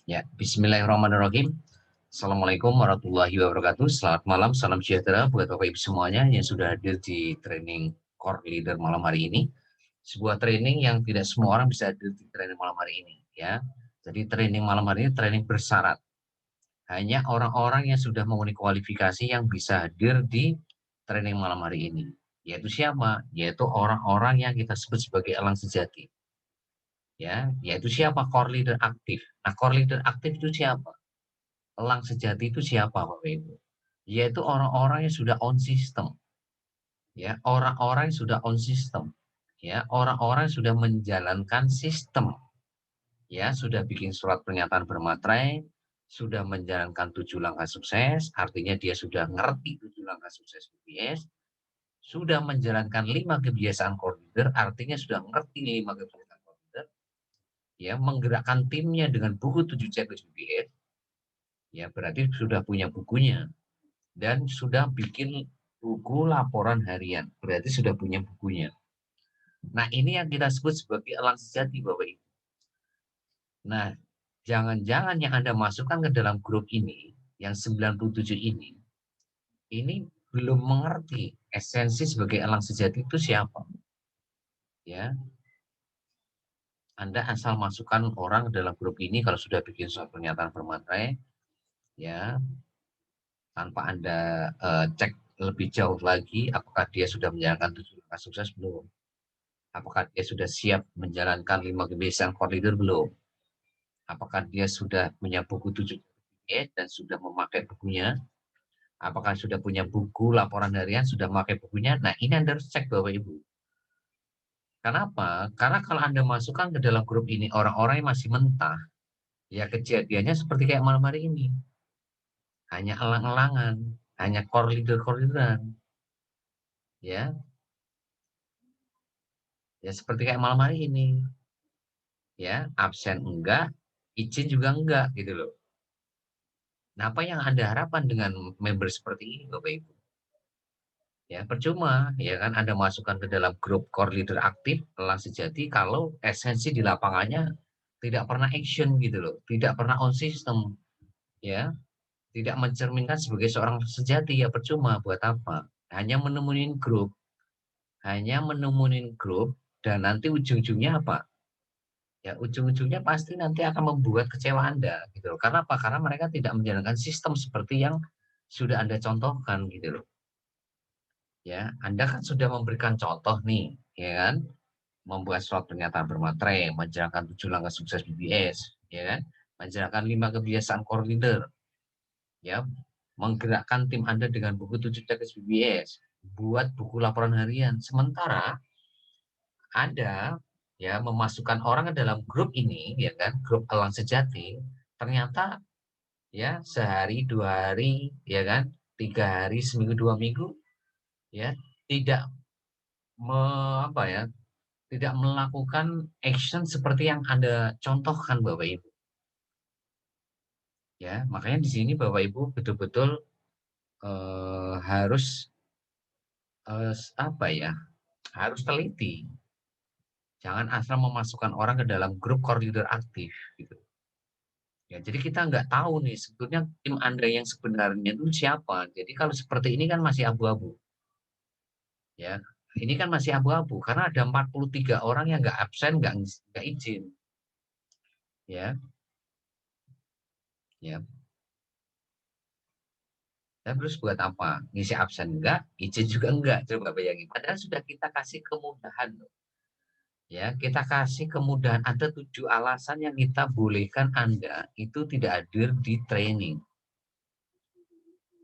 Ya, Bismillahirrahmanirrahim. Assalamualaikum warahmatullahi wabarakatuh. Selamat malam, salam sejahtera buat Bapak Ibu semuanya yang sudah hadir di training Core Leader malam hari ini. Sebuah training yang tidak semua orang bisa hadir di training malam hari ini, ya. Jadi training malam hari ini training bersyarat. Hanya orang-orang yang sudah memenuhi kualifikasi yang bisa hadir di training malam hari ini. Yaitu siapa? Yaitu orang-orang yang kita sebut sebagai elang sejati. Ya, yaitu siapa? Core Leader aktif. Nah, Core Leader aktif itu siapa? Elang sejati itu siapa, Bapak Ibu? Yaitu orang-orang yang sudah on system, ya, orang-orang yang sudah on system, ya, orang-orang yang sudah menjalankan sistem, ya, sudah bikin surat pernyataan bermaterai, sudah menjalankan 7 langkah sukses, artinya dia sudah ngerti 7 langkah sukses BBS, sudah menjalankan 5 kebiasaan core leader, artinya sudah ngerti 5 kebiasaan core leader, ya, menggerakkan timnya dengan buku 7 checklist BBS, ya, berarti sudah punya bukunya. Dan sudah bikin buku laporan harian, berarti sudah punya bukunya. Nah, ini yang kita sebut sebagai elang sejati, Bapak Ibu. Nah, jangan-jangan yang Anda masukkan ke dalam grup ini, yang 97 ini belum mengerti esensi sebagai elang sejati itu siapa. Ya, Anda asal masukkan orang ke dalam grup ini kalau sudah bikin surat pernyataan bermaterai, ya, tanpa Anda cek lebih jauh lagi apakah dia sudah menjalankan 7 langkah sukses belum. Apakah dia sudah siap menjalankan 5 kebiasaan core leader belum? Apakah dia sudah punya buku 7 dan sudah memakai bukunya? Apakah sudah punya buku laporan harian, sudah memakai bukunya? Nah, ini Anda harus cek Bapak Ibu. Kenapa? Karena kalau Anda masukkan ke dalam grup ini orang-orang yang masih mentah, ya kejadiannya seperti kayak malam hari ini. Hanya elang-elangan, hanya core leader-core leaderan. Ya, ya seperti kayak malam hari ini. Ya, absen enggak, izin juga enggak gitu loh. Nah, apa yang Anda harapkan dengan member seperti ini, Bapak Ibu? Ya, percuma, ya kan Anda masukkan ke dalam grup core leader aktif elang sejati kalau esensi di lapangannya tidak pernah action gitu loh, tidak pernah on system, ya, tidak mencerminkan sebagai seorang sejati, ya percuma buat apa? Hanya menemuin grup, hanya menemuin grup dan nanti ujung-ujungnya apa? Ya, ujung-ujungnya pasti nanti akan membuat kecewa Anda gitu loh. Karena apa? Karena mereka tidak menjalankan sistem seperti yang sudah Anda contohkan gitu loh. Ya, Anda kan sudah memberikan contoh nih, ya kan? Membuat surat pernyataan bermaterai, menjalankan 7 langkah sukses BBS, ya kan? Menjalankan 5 kebiasaan core leader, ya, menggerakkan tim Anda dengan buku 7 checklist BBS, buat buku laporan harian. Sementara Anda ya memasukkan orang ke dalam grup ini, ya kan? Grup elang sejati, ternyata ya sehari, 2 hari, ya kan? 3 hari, seminggu, 2 minggu, ya tidak me, apa ya tidak melakukan action seperti yang Anda contohkan Bapak Ibu. Ya, makanya di sini Bapak Ibu betul-betul harus apa ya? Harus teliti. Jangan asal memasukkan orang ke dalam grup core leader aktif gitu. Ya, jadi kita nggak tahu nih sebetulnya tim Anda yang sebenarnya itu siapa. Jadi kalau seperti ini kan masih abu-abu. Ya, ini kan masih abu-abu karena ada 43 orang yang nggak absen, nggak izin. Ya, ya. Dan terus buat apa? Ngisi absen enggak, izin juga enggak. Coba bayangin. Padahal sudah kita kasih kemudahan loh. Ya, kita kasih kemudahan. Ada 7 alasan yang kita bolehkan Anda itu tidak hadir di training.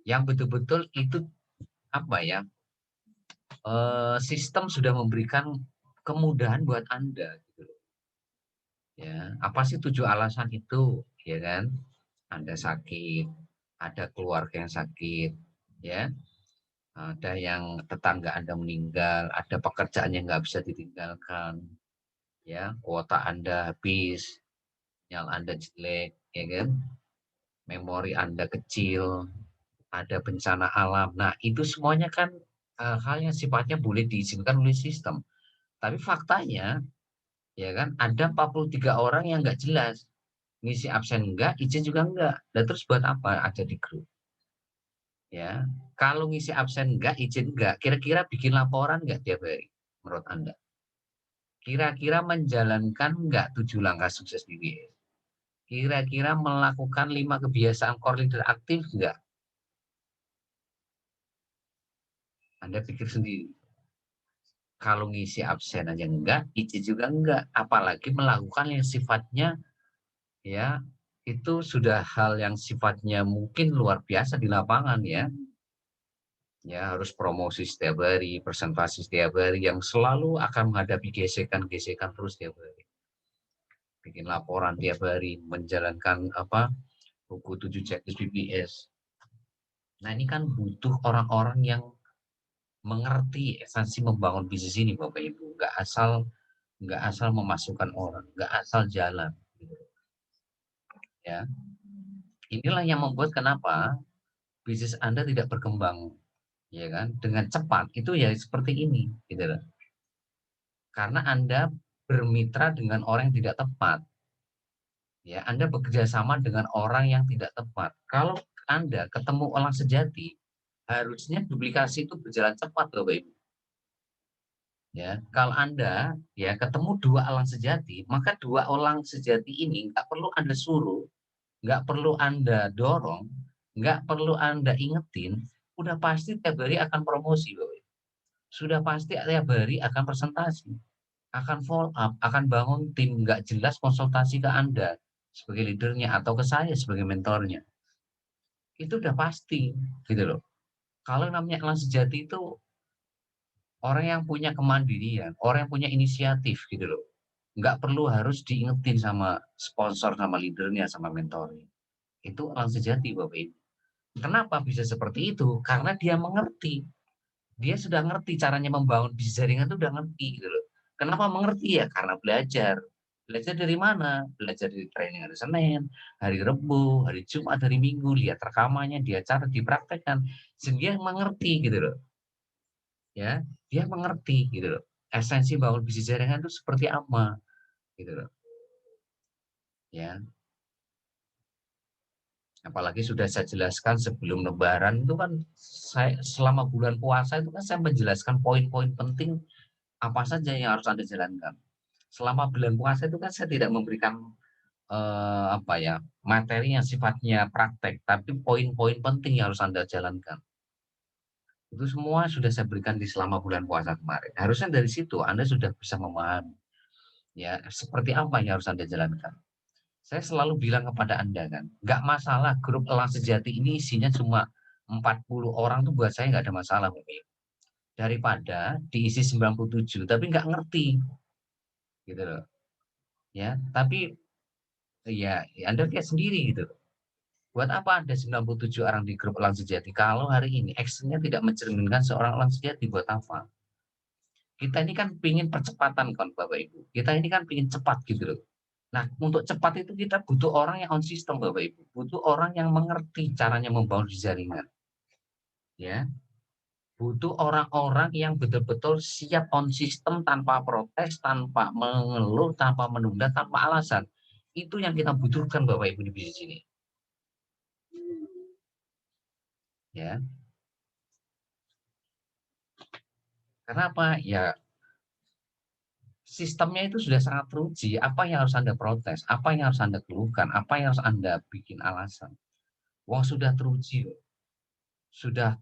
Yang betul-betul itu apa ya? Sistem sudah memberikan kemudahan buat Anda gitu loh. Ya, apa sih 7 alasan itu? Ya kan? Anda sakit, ada keluarga yang sakit, ya. Ada yang tetangga Anda meninggal, ada pekerjaan yang nggak bisa ditinggalkan, ya, kuota Anda habis, sinyal Anda jelek, ya kan, memori Anda kecil, ada bencana alam. Nah, itu semuanya kan hal yang sifatnya boleh diizinkan oleh sistem. Tapi faktanya, ya kan, ada 43 orang yang nggak jelas. ngisi absen enggak, izin juga enggak. Dan terus buat apa ada di grup? Ya, kalau ngisi absen enggak, izin enggak, kira-kira bikin laporan enggak tiap hari menurut Anda? Kira-kira menjalankan enggak 7 langkah sukses BBS? Kira-kira melakukan 5 kebiasaan core leader aktif enggak? Anda pikir sendiri. Kalau ngisi absen aja enggak, izin juga enggak, apalagi melakukan yang sifatnya ya itu sudah hal yang sifatnya mungkin luar biasa di lapangan ya. Ya harus promosi setiap hari, presentasi setiap hari yang selalu akan menghadapi gesekan-gesekan terus setiap hari. Bikin laporan tiap hari, menjalankan apa buku 7 checklist BPS. Nah ini kan butuh orang-orang yang mengerti esensi membangun bisnis ini Bapak Ibu. Nggak asal memasukkan orang, nggak asal jalan. Gitu, ya, inilah yang membuat kenapa bisnis Anda tidak berkembang, ya kan? Dengan cepat itu ya seperti ini, gitu loh. Karena Anda bermitra dengan orang yang tidak tepat. Ya, Anda bekerja sama dengan orang yang tidak tepat. Kalau Anda ketemu orang sejati, harusnya duplikasi itu berjalan cepat, Bapak Ibu. Ya, kalau Anda ya ketemu dua orang sejati, maka dua orang sejati ini nggak perlu Anda suruh, nggak perlu Anda dorong, nggak perlu Anda ingetin, udah pasti tiap hari akan promosi, Bapak Ibu. Sudah pasti tiap hari akan presentasi, akan follow up, akan bangun tim, nggak jelas konsultasi ke Anda sebagai leadernya atau ke saya sebagai mentornya. Itu udah pasti, gitu loh. Kalau namanya orang sejati itu orang yang punya kemandirian, orang yang punya inisiatif, gitu loh. Nggak perlu harus diingetin sama sponsor, sama leadernya, sama mentornya. Itu orang sejati, Bapak Ibu. Kenapa bisa seperti itu? Karena dia mengerti. Dia sudah ngerti caranya membangun bisnis jaringan itu udah ngerti gitu loh. Kenapa mengerti ya? Karena belajar. Belajar dari mana? Belajar dari training hari Senin, hari Rabu, hari Jumat, hari Minggu, lihat rekamannya, dia cara dipraktekkan. Sehingga dia mengerti gitu loh. Ya, dia mengerti gitu loh. Esensi bangun bisnis jaringan itu seperti apa gitu loh. Ya, apalagi sudah saya jelaskan sebelum lebaran itu kan saya selama bulan puasa itu kan saya menjelaskan poin-poin penting apa saja yang harus Anda jalankan. Selama bulan puasa itu kan saya tidak memberikan apa ya, materi yang sifatnya praktek, tapi poin-poin penting yang harus Anda jalankan. Itu semua sudah saya berikan di selama bulan puasa kemarin. Harusnya dari situ Anda sudah bisa memahami ya seperti apa yang harus Anda jalankan. Saya selalu bilang kepada Anda kan, nggak masalah grup Elang Sejati ini isinya cuma 40 orang tuh buat saya nggak ada masalah. Daripada diisi 97 tapi nggak ngerti gitu loh. Ya, tapi ya, Anda lihat sendiri gitu. Buat apa ada 97 orang di grup Elang Sejati kalau hari ini actionnya tidak mencerminkan seorang Elang Sejati buat apa? Kita ini kan pingin percepatan kan Bapak Ibu. Kita ini kan pingin cepat gitu loh. Nah, untuk cepat itu kita butuh orang yang on system Bapak Ibu. Butuh orang yang mengerti caranya membangun jaringan. Ya, butuh orang-orang yang betul-betul siap on system tanpa protes, tanpa mengeluh, tanpa menunda, tanpa alasan. Itu yang kita butuhkan Bapak Ibu di bisnis ini. Ya, kenapa? Ya, sistemnya itu sudah sangat teruji. Apa yang harus Anda protes? Apa yang harus Anda keluhkan? Apa yang harus Anda bikin alasan? Wah, sudah teruji, sudah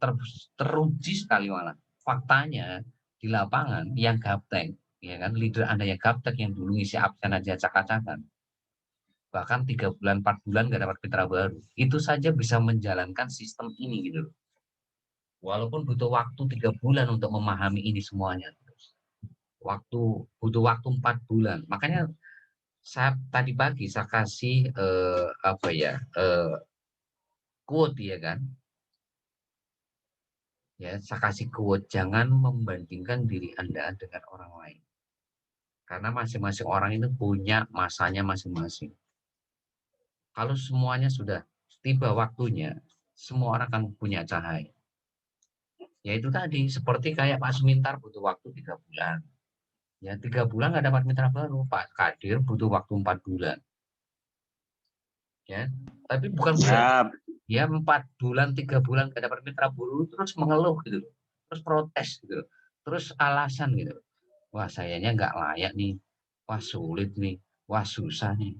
teruji sekali malah. Faktanya di lapangan yang gaptek, ya kan, leader Anda yang gaptek yang dulu ngisi absen aja acak-acakan, bahkan 3 bulan, 4 bulan nggak dapat mitra baru. Itu saja bisa menjalankan sistem ini gitu loh. Walaupun butuh waktu 3 bulan untuk memahami ini semuanya. Waktu butuh waktu 4 bulan. Makanya saya tadi pagi saya kasih apa ya quote ya kan, ya saya kasih quote jangan membandingkan diri Anda dengan orang lain karena masing-masing orang itu punya masanya masing-masing. Kalau semuanya sudah tiba waktunya, semua orang akan punya cahaya. Ya itu tadi seperti kayak Pak Sumintar butuh waktu 3 bulan. Ya 3 bulan nggak dapat mitra baru. Pak Kadir butuh waktu 4 bulan. ya. Tapi bukan Siap. ya 4 bulan 3 bulan gak dapat mitra baru terus mengeluh gitu loh, terus protes gitu loh, terus alasan gitu loh. Wah sayanya nggak layak nih, wah sulit nih, wah susah nih.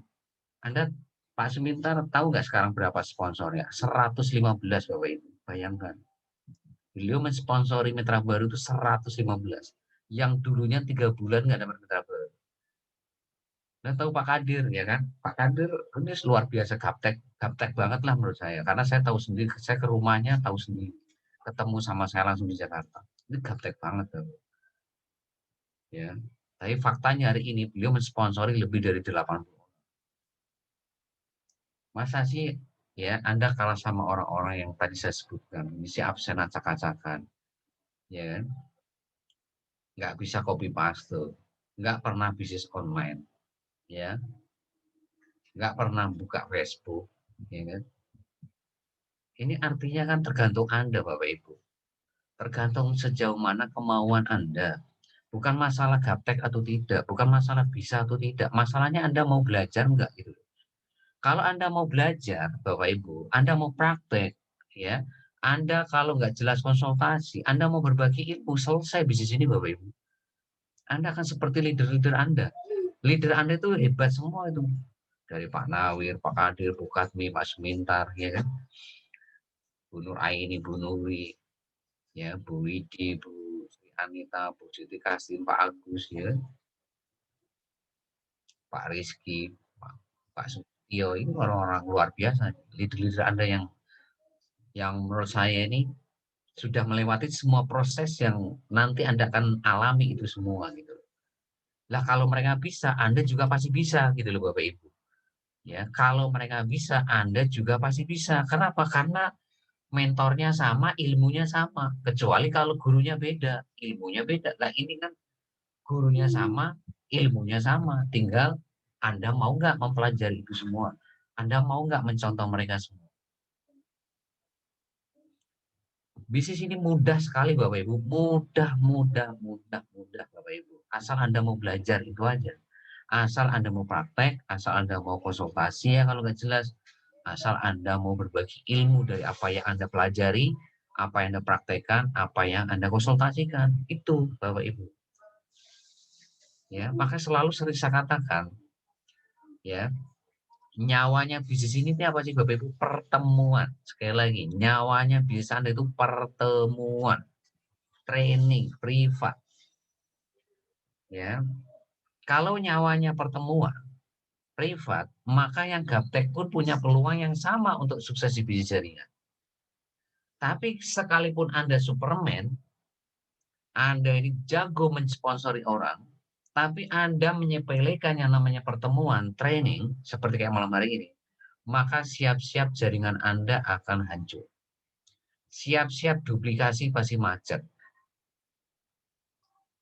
Anda Pak Sumintar tahu nggak sekarang berapa sponsornya? 115 Bapak Ibu, bayangkan. Beliau mensponsori mitra baru itu 115, yang dulunya 3 bulan nggak dapat mitra baru. Nah, tahu Pak Kadir ya kan? Pak Kadir ini luar biasa gaptek, gaptek banget lah menurut saya. Karena saya tahu sendiri, saya ke rumahnya tahu sendiri. Ketemu sama saya langsung di Jakarta. Ini gaptek banget tuh. Ya. Tapi faktanya hari ini beliau mensponsori lebih dari 80. Masa sih ya Anda kalah sama orang-orang yang tadi saya sebutkan, misi absen acak-acakan, ya kan? Nggak bisa copy paste, nggak pernah bisnis online, ya, nggak pernah buka Facebook, ya kan? Ini artinya kan tergantung Anda, Bapak Ibu. Tergantung sejauh mana kemauan Anda. Bukan masalah gaptek atau tidak, bukan masalah bisa atau tidak. Masalahnya Anda mau belajar enggak gitu. Kalau Anda mau belajar, Bapak Ibu, Anda mau praktek, ya, Anda kalau nggak jelas konsultasi, Anda mau berbagi ilmu, selesai bisnis ini, Bapak Ibu. Anda akan seperti leader-leader Anda. Leader Anda itu hebat semua itu. Dari Pak Nawir, Pak Kadir, Bu Katmi, Pak Semintar, ya kan? Bu Nur Aini, Bu Nuri, ya, Bu Widi, Bu Sri Anita, Bu Siti Kasih, Pak Agus, ya, Pak Rizky, Pak Sutio, ini orang-orang luar biasa. Leader-leader Anda yang menurut saya ini sudah melewati semua proses yang nanti Anda akan alami itu semua gitu. Lah kalau mereka bisa, Anda juga pasti bisa gitu loh Bapak Ibu. Ya, kalau mereka bisa, Anda juga pasti bisa. Kenapa? Karena mentornya sama, ilmunya sama. Kecuali kalau gurunya beda, ilmunya beda. Lah ini kan gurunya sama, ilmunya sama. Tinggal Anda mau nggak mempelajari itu semua? Anda mau nggak mencontoh mereka semua? Bisnis ini mudah sekali Bapak Ibu, mudah, mudah, mudah, mudah Bapak Ibu. Asal Anda mau belajar itu aja. Asal Anda mau praktek, asal Anda mau konsultasi ya kalau nggak jelas. Asal Anda mau berbagi ilmu dari apa yang Anda pelajari, apa yang Anda praktekkan, apa yang Anda konsultasikan. Itu Bapak Ibu. Ya, maka selalu sering saya katakan, ya, nyawanya bisnis ini itu apa sih Bapak Ibu? Pertemuan. Sekali lagi, nyawanya bisnis Anda itu pertemuan, training, privat. Ya, kalau nyawanya pertemuan, privat, maka yang gaptek pun punya peluang yang sama untuk sukses di bisnis jaringan. Tapi sekalipun Anda Superman, Anda ini jago mensponsori orang, tapi Anda menyepelekan yang namanya pertemuan, training, seperti kayak malam hari ini, maka siap-siap jaringan Anda akan hancur. Siap-siap duplikasi pasti macet.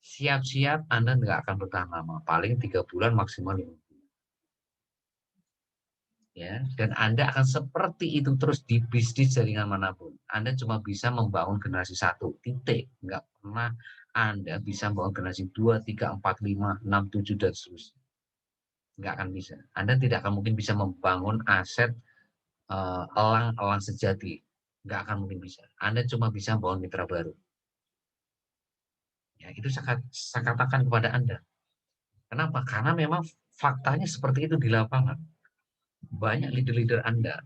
Siap-siap Anda nggak akan bertahan lama, paling 3 bulan maksimal 5 bulan. Ya, dan Anda akan seperti itu terus di bisnis jaringan manapun. Anda cuma bisa membangun generasi satu, titik. Nggak pernah Anda bisa membangun generasi 2, 3, 4, 5, 6, 7, dan seterusnya. Nggak akan bisa. Anda tidak akan mungkin bisa membangun aset elang-elang sejati. Nggak akan mungkin bisa. Anda cuma bisa membangun mitra baru. Ya, itu saya katakan kepada Anda. Kenapa? Karena memang faktanya seperti itu di lapangan. Banyak leader-leader Anda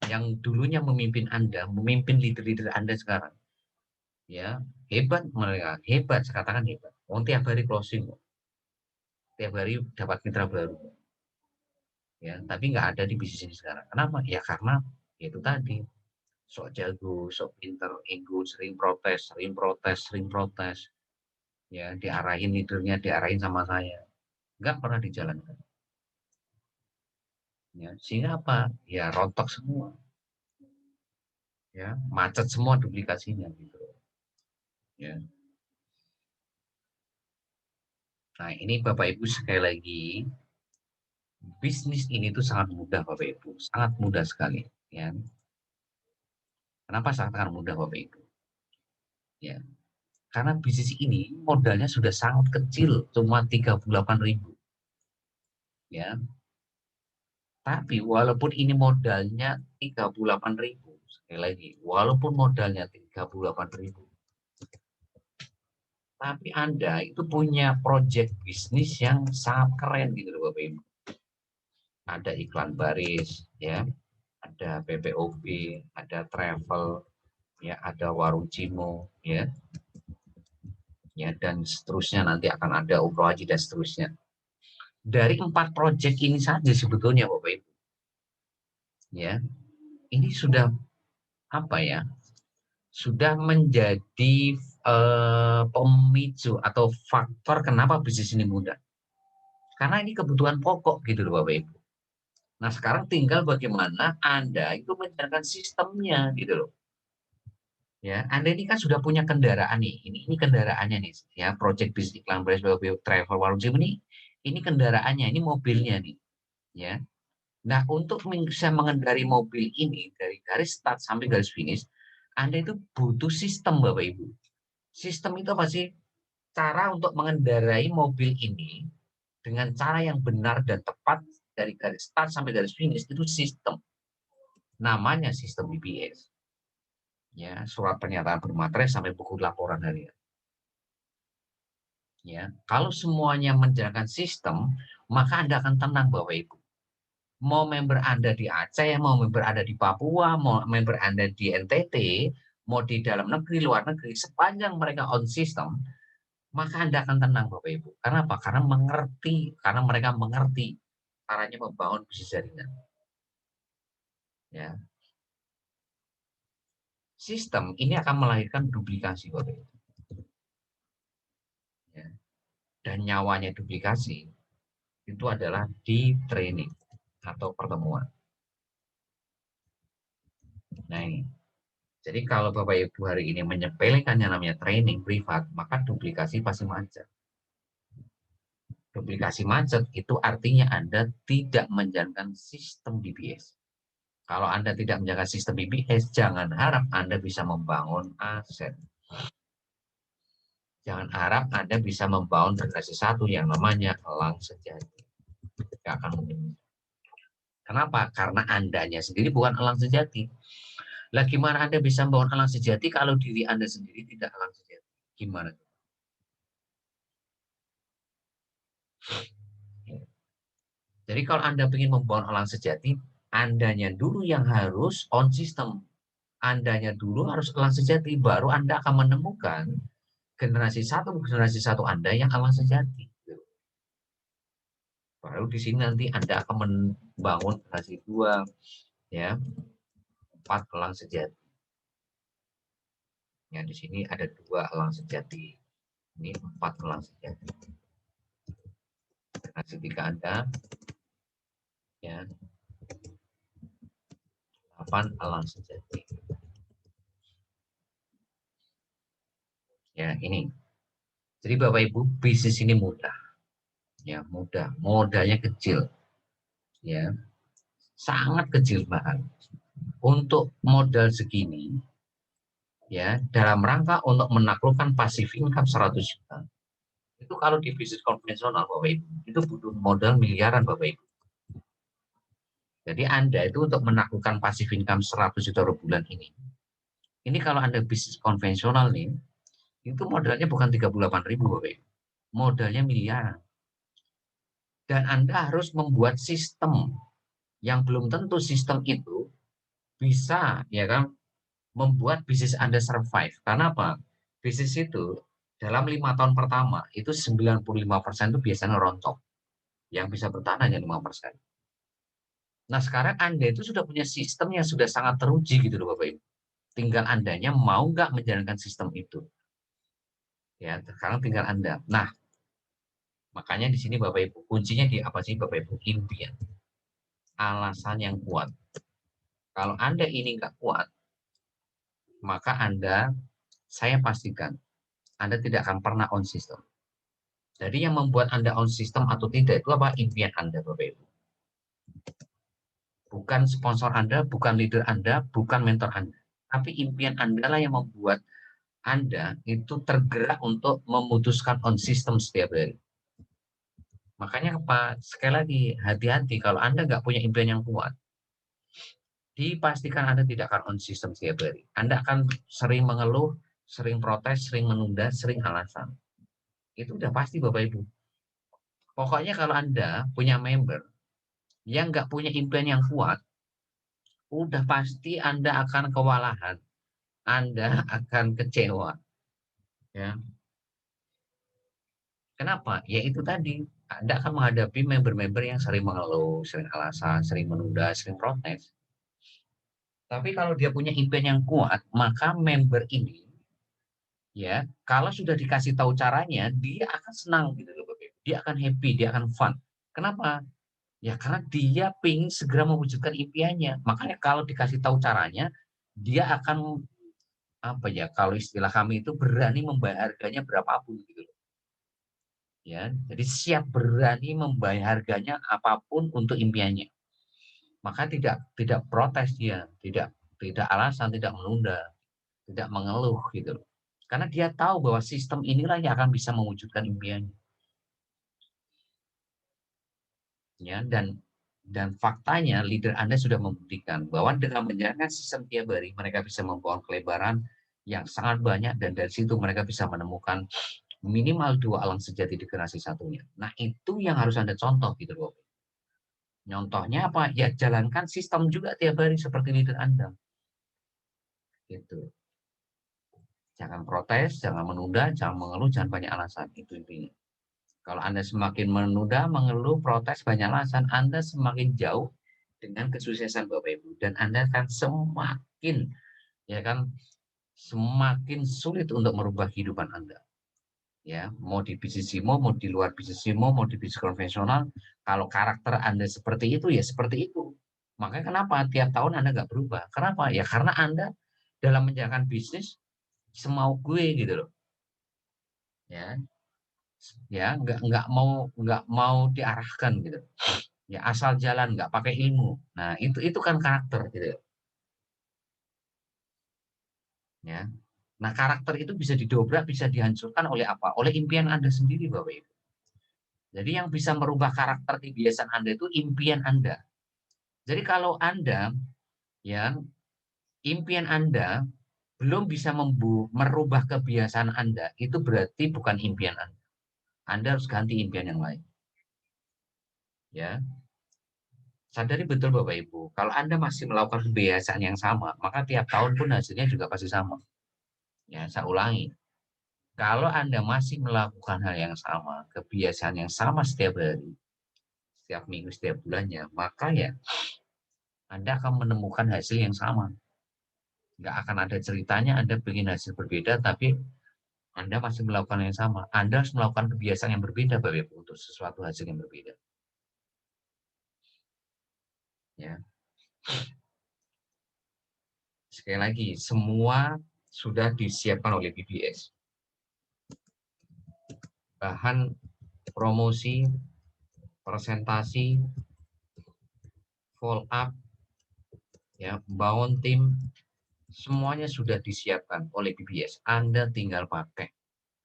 yang dulunya memimpin Anda, memimpin leader-leader Anda sekarang. Ya, hebat mereka, hebat, saya katakan hebat. Oh, tiap hari closing, tiap hari dapat mitra baru. Ya, tapi nggak ada di bisnis ini sekarang. Kenapa? Ya karena ya itu tadi, sok jago, sok pinter, ego, sering protes, sering protes, sering protes. Ya, diarahin leadernya, diarahin sama saya. Nggak pernah dijalankan. Ya, sehingga apa? Ya rontok semua. Ya, macet semua duplikasinya gitu. Ya. Nah, ini Bapak Ibu sekali lagi, bisnis ini tuh sangat mudah Bapak Ibu, sangat mudah sekali. Ya. Kenapa sangat mudah Bapak Ibu? Ya, karena bisnis ini modalnya sudah sangat kecil, cuma 38.000. Ya, Tapi walaupun ini modalnya 38.000, sekali lagi, walaupun modalnya 38.000, tapi Anda itu punya proyek bisnis yang sangat keren gitu loh Bapak Ibu. Ada iklan baris, ya, ada PPOB, ada travel, ya, ada warung Cimo, ya, dan seterusnya nanti akan ada umroh haji dan seterusnya. Dari 4 proyek ini saja sebetulnya Bapak Ibu, ya, ini sudah apa ya? Sudah menjadi pemicu atau faktor kenapa bisnis ini mudah. Karena ini kebutuhan pokok gitu loh Bapak Ibu. Nah sekarang tinggal bagaimana Anda itu menjalankan sistemnya gitu loh. Ya, Anda ini kan sudah punya kendaraan nih. Ini kendaraannya nih, ya. Project bisnis iklan travel warung gym ini kendaraannya, ini mobilnya nih, ya. Nah, untuk bisa mengendari mobil ini dari garis start sampai garis finish, Anda itu butuh sistem, Bapak Ibu. Sistem itu apa sih? Cara untuk mengendarai mobil ini dengan cara yang benar dan tepat dari garis start sampai garis finish itu sistem. Namanya sistem BPS. Ya, surat pernyataan bermaterai sampai buku laporan harian. Ya, kalau semuanya menjalankan sistem, maka Anda akan tenang Bapak Ibu. Mau member Anda di Aceh, mau member Anda di Papua, mau member Anda di NTT, mau di dalam negeri, luar negeri, sepanjang mereka on system, maka Anda akan tenang Bapak Ibu. Karena apa? Karena mereka mengerti caranya membangun bisnis jaringan. Ya. Sistem ini akan melahirkan duplikasi Bapak Ibu. Ya. Dan nyawanya duplikasi itu adalah di training atau pertemuan. Nah ini. Jadi kalau Bapak Ibu hari ini menyepelekan yang namanya training privat, maka duplikasi pasti macet. Duplikasi macet itu artinya Anda tidak menjalankan sistem BPS. Kalau Anda tidak menjaga sistem BPS, jangan harap Anda bisa membangun aset. Jangan harap Anda bisa membangun generasi satu yang namanya elang sejati. Tidak akan mungkin. Kenapa? Karena Andanya sendiri bukan elang sejati. Lah gimana Anda bisa membangun elang sejati kalau diri Anda sendiri tidak elang sejati? Gimana? Jadi kalau Anda ingin membangun elang sejati, Andanya dulu yang harus on system. Andanya dulu harus elang sejati, baru Anda akan menemukan generasi satu Anda yang elang sejati. Baru di sini nanti Anda akan membangun generasi dua, ya, 4 elang sejati. Ya, di sini ada 2 elang sejati. Ini 4 elang sejati. Generasi 3 Anda, ya, 8 elang sejati. Ya, ini. Jadi Bapak Ibu, bisnis ini mudah. Ya, mudah. Modalnya kecil. Ya, sangat kecil bahkan. Untuk modal segini, ya, dalam rangka untuk menaklukkan pasif income 100 juta. Itu kalau di bisnis konvensional Bapak Ibu, itu butuh modal miliaran Bapak Ibu. Jadi Anda itu untuk menaklukkan pasif income 100 juta per bulan ini kalau Anda bisnis konvensional nih, itu modalnya bukan 38.000 Bapak Ibu. Modalnya miliaran. Dan Anda harus membuat sistem yang belum tentu sistem itu bisa, ya kan, membuat bisnis Anda survive. Karena apa? Bisnis itu dalam 5 tahun pertama itu 95% itu biasanya rontok. Yang bisa bertahan hanya 5%. Nah, sekarang Anda itu sudah punya sistem yang sudah sangat teruji gitu loh Bapak Ibu. Tinggal Andanya mau nggak menjalankan sistem itu. Ya, sekarang tinggal Anda. Nah, makanya di sini Bapak Ibu, kuncinya di apa sih Bapak Ibu? Impian. Alasan yang kuat. Kalau Anda ini nggak kuat, maka saya pastikan Anda tidak akan pernah on system. Jadi yang membuat Anda on system atau tidak itu apa? Impian Anda, Bapak Ibu. Bukan sponsor Anda, bukan leader Anda, bukan mentor Anda. Tapi impian Anda lah yang membuat Anda itu tergerak untuk memutuskan on system setiap hari. Makanya apa? Sekali lagi, hati-hati kalau Anda nggak punya impian yang kuat, dipastikan Anda tidak akan on system setiap hari. Anda akan sering mengeluh, sering protes, sering menunda, sering alasan. Itu udah pasti Bapak Ibu. Pokoknya kalau Anda punya member yang nggak punya impian yang kuat, udah pasti Anda akan kewalahan. Anda akan kecewa. Ya. Kenapa? Ya itu tadi. Anda akan menghadapi member-member yang sering mengeluh, sering alasan, sering menunda, sering protes. Tapi kalau dia punya impian yang kuat, maka member ini, ya, kalau sudah dikasih tahu caranya, dia akan senang gitu loh, Bapak Ibu. Dia akan happy, dia akan fun. Kenapa? Ya karena dia pengen segera mewujudkan impiannya. Makanya kalau dikasih tahu caranya, dia akan apa ya? Kalau istilah kami itu berani membayar harganya berapapun gitu loh. Ya, jadi siap berani membayar harganya apapun untuk impiannya. Maka tidak protes dia, tidak alasan, tidak menunda, tidak mengeluh gitu loh. Karena dia tahu bahwa sistem inilah yang akan bisa mewujudkan impiannya. Ya, dan faktanya leader Anda sudah membuktikan bahwa dengan menjalankan sistem tiap hari mereka bisa membawa kelebaran yang sangat banyak dan dari situ mereka bisa menemukan minimal 2 alam sejati di generasi satunya. Nah, itu yang harus Anda contoh gitu loh. Contohnya apa? Ya jalankan sistem juga tiap hari seperti leader Anda. Gitu. Jangan protes, jangan menunda, jangan mengeluh, jangan banyak alasan. Itu intinya. Kalau Anda semakin menunda, mengeluh, protes, banyak alasan, Anda semakin jauh dengan kesuksesan Bapak Ibu. Dan Anda akan semakin, ya kan, semakin sulit untuk merubah kehidupan Anda. Ya, mau di bisnis IMO, mau di luar bisnis IMO, mau di bisnis konvensional, kalau karakter Anda seperti itu, ya seperti itu. Makanya kenapa tiap tahun Anda nggak berubah? Kenapa? Ya karena Anda dalam menjalankan bisnis semau gue gitu loh. Ya, ya nggak mau diarahkan gitu. Ya asal jalan nggak pakai ilmu. Nah itu kan karakter gitu ya. Nah karakter itu bisa didobrak, bisa dihancurkan oleh apa? Oleh impian Anda sendiri Bapak Ibu. Jadi yang bisa merubah karakter kebiasaan Anda itu impian Anda. Jadi kalau Anda ya impian Anda belum bisa merubah kebiasaan Anda, itu berarti bukan impian Anda. Anda harus ganti impian yang lain. Ya, sadari betul Bapak Ibu, kalau Anda masih melakukan kebiasaan yang sama, maka tiap tahun pun hasilnya juga pasti sama. Ya, saya ulangi. Kalau Anda masih melakukan hal yang sama, kebiasaan yang sama setiap hari, setiap minggu, setiap bulannya, maka ya Anda akan menemukan hasil yang sama. Nggak akan ada ceritanya Anda ingin hasil berbeda, tapi Anda masih melakukan yang sama. Anda harus melakukan kebiasaan yang berbeda, Bapak Ibu, untuk sesuatu hasil yang berbeda. Ya. Sekali lagi, semua sudah disiapkan oleh BBS. Bahan promosi, presentasi, follow up, ya, bangun tim, semuanya sudah disiapkan oleh BBS. Anda tinggal pakai,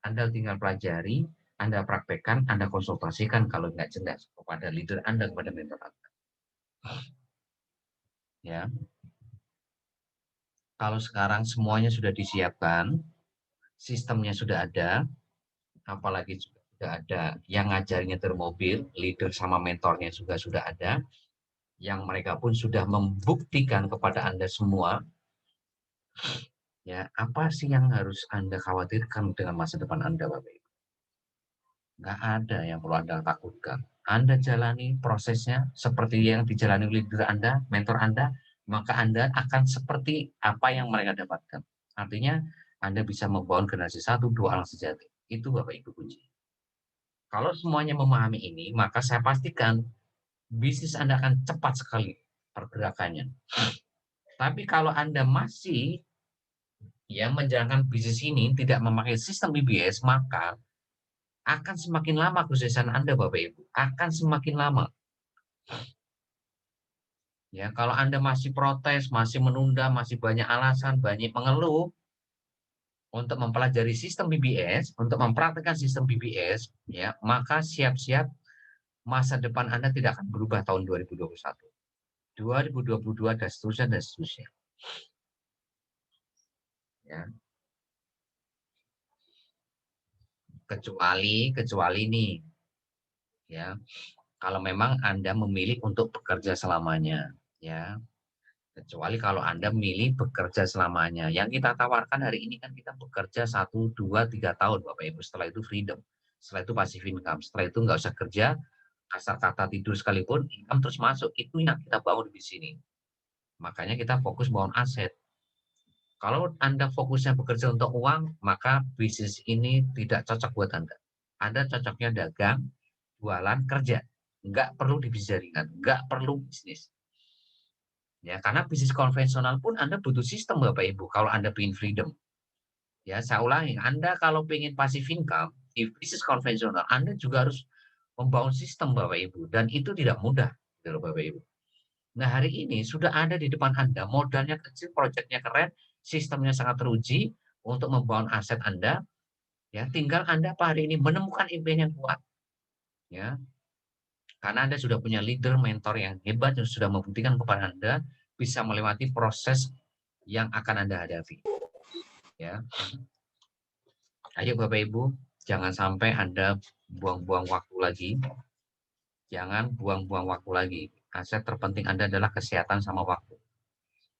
Anda tinggal pelajari, Anda praktekkan, Anda konsultasikan kalau nggak jelas kepada leader Anda, kepada mentor Anda. Ya, kalau sekarang semuanya sudah disiapkan, sistemnya sudah ada, apalagi sudah ada yang ngajarnya termobil, leader sama mentornya juga sudah ada, yang mereka pun sudah membuktikan kepada Anda semua, ya apa sih yang harus Anda khawatirkan dengan masa depan Anda, Bapak Ibu? Nggak ada yang perlu Anda takutkan. Anda jalani prosesnya seperti yang dijalani oleh leader Anda, mentor Anda, maka Anda akan seperti apa yang mereka dapatkan. Artinya, Anda bisa membangun generasi satu, dua anak sejati. Itu Bapak Ibu kunci. Kalau semuanya memahami ini, maka saya pastikan bisnis Anda akan cepat sekali pergerakannya. Tapi kalau Anda masih yang menjalankan bisnis ini tidak memakai sistem BBS, maka akan semakin lama kesuksesan Anda, Bapak Ibu. Akan semakin lama. Ya, kalau Anda masih protes, masih menunda, masih banyak alasan, banyak mengeluh untuk mempelajari sistem BBS, untuk mempraktikkan sistem BBS, ya, maka siap-siap masa depan Anda tidak akan berubah tahun 2021. 2022 dan seterusnya dan seterusnya. Ya. Kecuali nih, ya, kalau memang Anda memilih untuk bekerja selamanya, ya. Kecuali kalau Anda memilih bekerja selamanya. Yang kita tawarkan hari ini kan kita bekerja 1, 2, 3 tahun, Bapak Ibu. Setelah itu freedom. Setelah itu passive income. Setelah itu nggak usah kerja, asal kata tidur sekalipun, income terus masuk. Itu yang kita bangun di sini. Makanya kita fokus bangun aset. Kalau Anda fokusnya bekerja untuk uang, maka bisnis ini tidak cocok buat Anda. Anda cocoknya dagang, jualan, kerja. Nggak perlu di bisnis jaringan, nggak perlu bisnis. Ya, karena bisnis konvensional pun Anda butuh sistem, Bapak Ibu, kalau Anda ingin freedom. Ya, saya ulangi, Anda kalau ingin passive income di bisnis konvensional, Anda juga harus membangun sistem, Bapak Ibu, dan itu tidak mudah, gitu, Bapak Ibu. Nah, hari ini sudah ada di depan Anda, modalnya kecil, proyeknya keren, sistemnya sangat teruji untuk membangun aset Anda. Ya, tinggal Anda hari ini menemukan impian yang kuat. Ya, karena Anda sudah punya leader, mentor yang hebat yang sudah membuktikan kepada Anda bisa melewati proses yang akan Anda hadapi. Ya. Ayo Bapak Ibu, jangan sampai Anda buang-buang waktu lagi. Jangan buang-buang waktu lagi. Aset terpenting Anda adalah kesehatan sama waktu.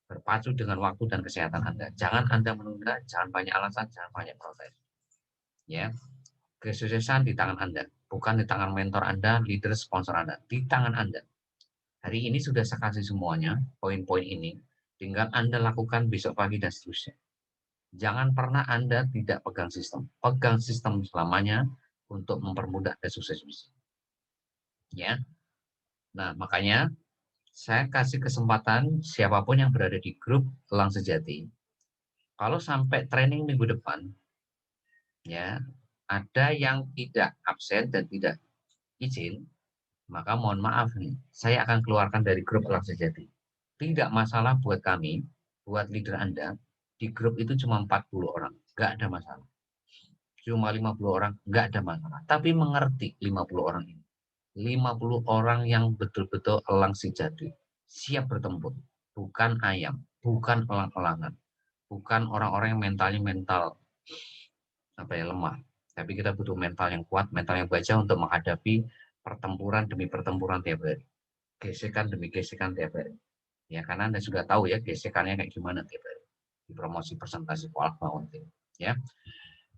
Berpacu dengan waktu dan kesehatan Anda. Jangan Anda menunda, jangan banyak alasan, jangan banyak protes. Ya. Kesuksesan di tangan Anda, bukan di tangan mentor Anda, leader, sponsor Anda, di tangan Anda. Hari ini sudah saya kasih semuanya, poin-poin ini, tinggal Anda lakukan besok pagi dan seterusnya. Jangan pernah Anda tidak pegang sistem selamanya untuk mempermudah dan sukses bisnis. Ya, nah makanya saya kasih kesempatan siapapun yang berada di grup Elang Sejati, kalau sampai training minggu depan, ya ada yang tidak absen dan tidak izin, maka mohon maaf nih, saya akan keluarkan dari grup Elang Sejati. Tidak masalah buat kami, buat leader Anda, di grup itu cuma 40 orang, nggak ada masalah. Cuma 50 orang, nggak ada masalah. Tapi mengerti 50 orang ini. 50 orang yang betul-betul elang sejati, siap bertempur. Bukan ayam, bukan elang-elangan. Bukan orang-orang yang mentalnya lemah. Tapi kita butuh mental yang kuat, mental yang baja untuk menghadapi pertempuran demi pertempuran tiap hari. Gesekan demi gesekan tiap hari. Ya, karena Anda juga tahu ya gesekannya kayak gimana tiap hari. Di promosi presentasi kualitas. Ya.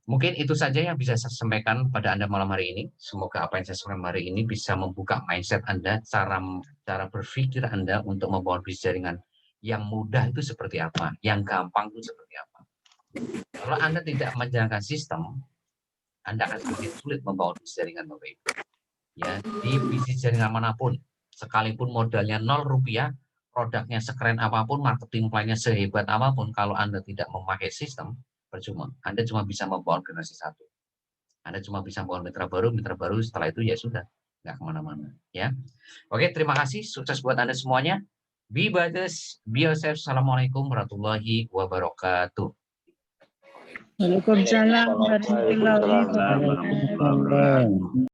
Mungkin itu saja yang bisa saya sampaikan pada Anda malam hari ini. Semoga apa yang saya sampaikan hari ini bisa membuka mindset Anda, cara berpikir Anda untuk membangun bisnis jaringan yang mudah itu seperti apa, yang gampang itu seperti apa. Kalau Anda tidak menjalankan sistem, Anda akan semakin sulit membangun bisnis jaringan Bapak Ibu. Ya, di bisnis jaringan manapun, sekalipun modalnya 0 rupiah, produknya sekeren apapun, marketing plan-nya sehebat apapun, kalau Anda tidak memakai sistem, percuma. Anda cuma bisa membangun generasi 1. Anda cuma bisa membangun mitra baru setelah itu ya sudah, nggak kemana-mana. Ya, oke, terima kasih, sukses buat Anda semuanya. Be badass, be yourself. Assalamualaikum warahmatullahi wabarakatuh. Waalaikumsalam warahmatullahi wabarakatuh.